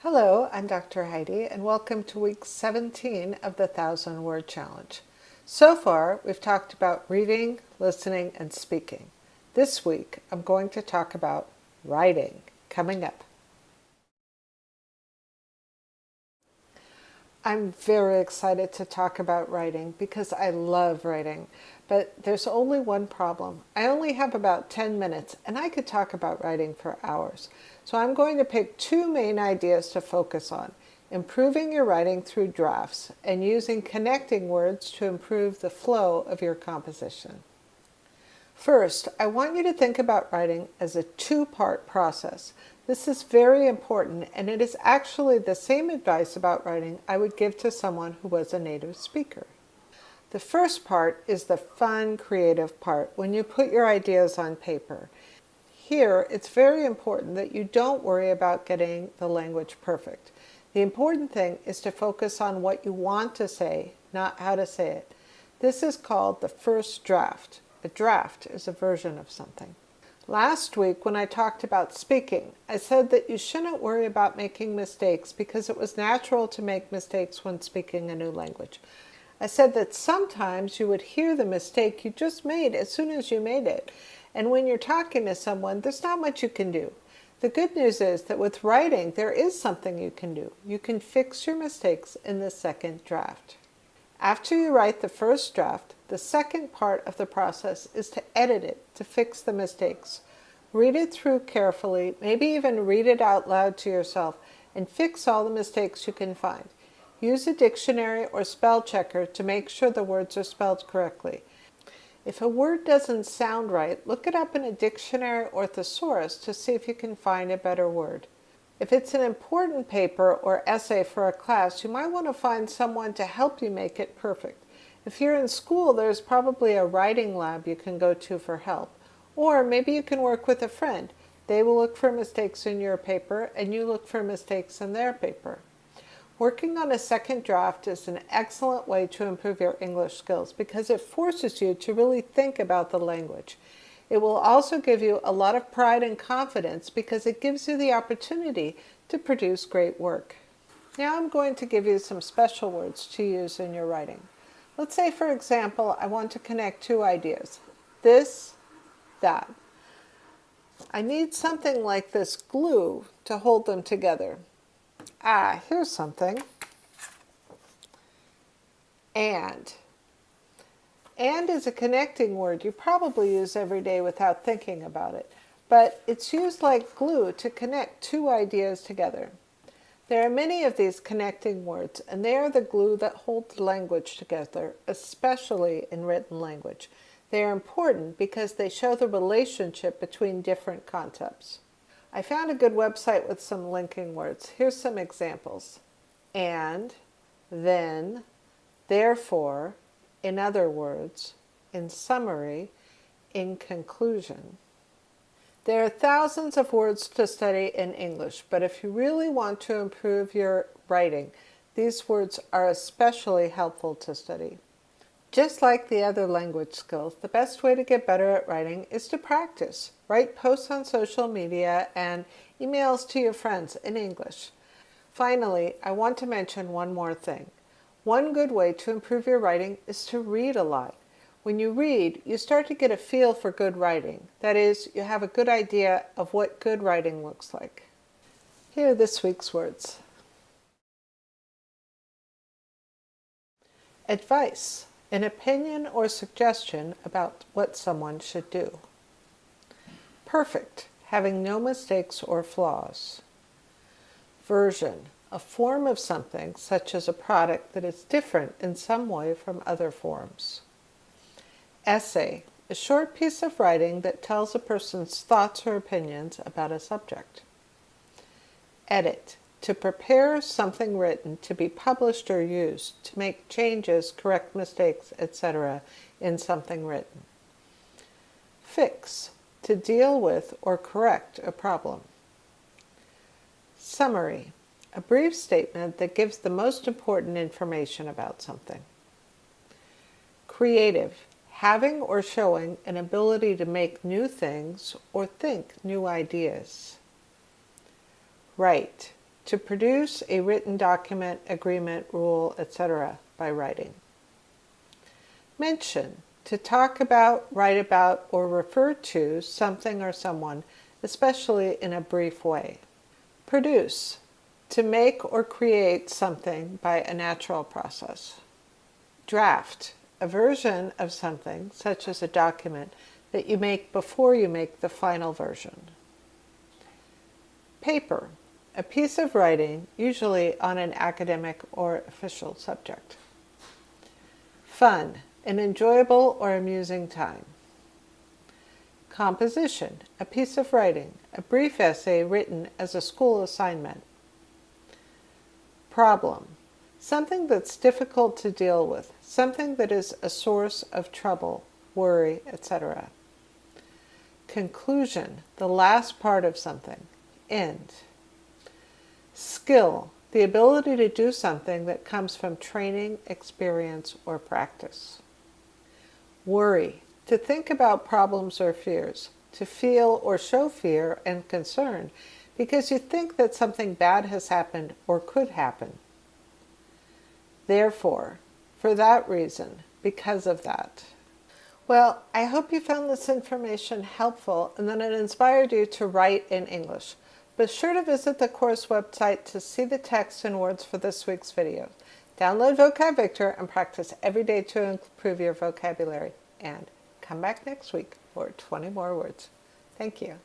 Hello, I'm Dr. Heidi, and welcome to week 17 of the 1,000-Word Challenge. So far, we've talked about reading, listening, and speaking. This week, I'm going to talk about writing, coming up. I'm very excited to talk about writing because I love writing, but there's only one problem. I only have about 10 minutes, and I could talk about writing for hours. So I'm going to pick two main ideas to focus on: improving your writing through drafts and using connecting words to improve the flow of your composition. First, I want you to think about writing as a two-part process. This is very important, and it is actually the same advice about writing I would give to someone who was a native speaker. The first part is the fun, creative part, when you put your ideas on paper. Here, it's very important that you don't worry about getting the language perfect. The important thing is to focus on what you want to say, not how to say it. This is called the first draft. A draft is a version of something. Last week, when I talked about speaking, I said that you shouldn't worry about making mistakes because it was natural to make mistakes when speaking a new language. I said that sometimes you would hear the mistake you just made as soon as you made it. And when you're talking to someone, there's not much you can do. The good news is that with writing, there is something you can do. You can fix your mistakes in the second draft. After you write the first draft, the second part of the process is to edit it, to fix the mistakes. Read it through carefully, maybe even read it out loud to yourself, and fix all the mistakes you can find. Use a dictionary or spell checker to make sure the words are spelled correctly. If a word doesn't sound right, look it up in a dictionary or thesaurus to see if you can find a better word. If it's an important paper or essay for a class, you might want to find someone to help you make it perfect. If you're in school, there's probably a writing lab you can go to for help. Or maybe you can work with a friend. They will look for mistakes in your paper, and you look for mistakes in their paper. Working on a second draft is an excellent way to improve your English skills because it forces you to really think about the language. It will also give you a lot of pride and confidence because it gives you the opportunity to produce great work. Now I'm going to give you some special words to use in your writing. Let's say, for example, I want to connect two ideas. This, that. I need something like this glue to hold them together. Here's something. And. And is a connecting word you probably use every day without thinking about it, but it's used like glue to connect two ideas together. There are many of these connecting words, and they are the glue that holds language together, especially in written language. They are important because they show the relationship between different concepts. I found a good website with some linking words. Here's some examples. And, then, therefore, in other words, in summary, in conclusion. There are thousands of words to study in English, but if you really want to improve your writing, these words are especially helpful to study. Just like the other language skills, the best way to get better at writing is to practice. Write posts on social media and emails to your friends in English. Finally, I want to mention one more thing. One good way to improve your writing is to read a lot. When you read, you start to get a feel for good writing. That is, you have a good idea of what good writing looks like. Here are this week's words. Advice, an opinion or suggestion about what someone should do. Perfect, having no mistakes or flaws. Version, a form of something, such as a product that is different in some way from other forms. Essay, a short piece of writing that tells a person's thoughts or opinions about a subject. Edit, to prepare something written to be published or used, to make changes, correct mistakes, etc. in something written. Fix, to deal with or correct a problem. Summary, a brief statement that gives the most important information about something. Creative, having or showing an ability to make new things or think new ideas. Write, To produce a written document, agreement, rule, etc. by writing. Mention. To talk about, write about, or refer to something or someone, especially in a brief way. Produce. To make or create something by a natural process. Draft. A version of something, such as a document, that you make before you make the final version. Paper. A piece of writing, usually on an academic or official subject. Fun. An enjoyable or amusing time. Composition. A piece of writing, a brief essay written as a school assignment. Problem. Something that's difficult to deal with, something that is a source of trouble, worry, etc. Conclusion. The last part of something. End. Skill. The ability to do something that comes from training, experience, or practice. Worry. To think about problems or fears. To feel or show fear and concern because you think that something bad has happened or could happen. Therefore, for that reason, because of that. Well, I hope you found this information helpful and that it inspired you to write in English. Be sure to visit the course website to see the text and words for this week's video. Download Vocab Victor and practice every day to improve your vocabulary. And come back next week for 20 more words. Thank you.